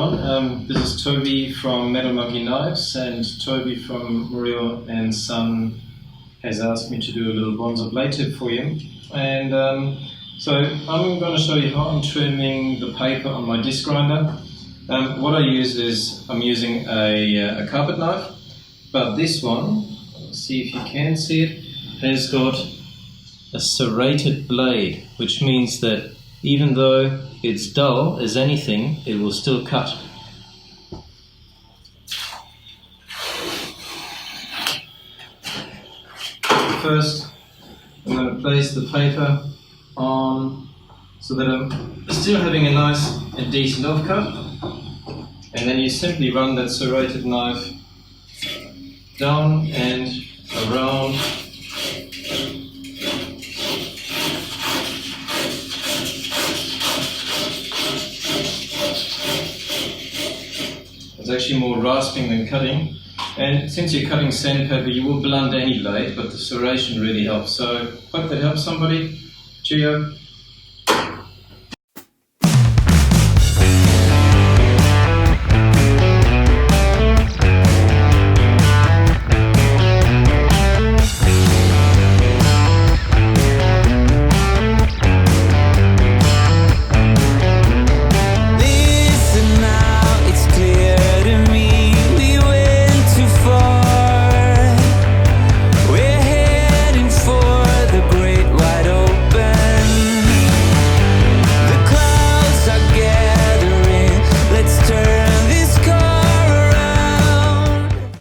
everyone. This is Toby from Metal Monkey Knives, and Toby from Muriel and Son has asked me to do a little Bonza Blade tip for you. And so I'm going to show you how I'm trimming the paper on my disc grinder. What I use is I'm using a carpet knife, but this one, see if you can see it, has got a serrated blade, which means that even though it's dull as anything, it will still cut. First, I'm going to place the paper on so that I'm still having a nice and decent offcut, and then you simply run that serrated knife down and around. It's actually more rasping than cutting, and since you're cutting sandpaper you will blunt any blade, but the serration really helps. So hope that helps somebody. Cheerio.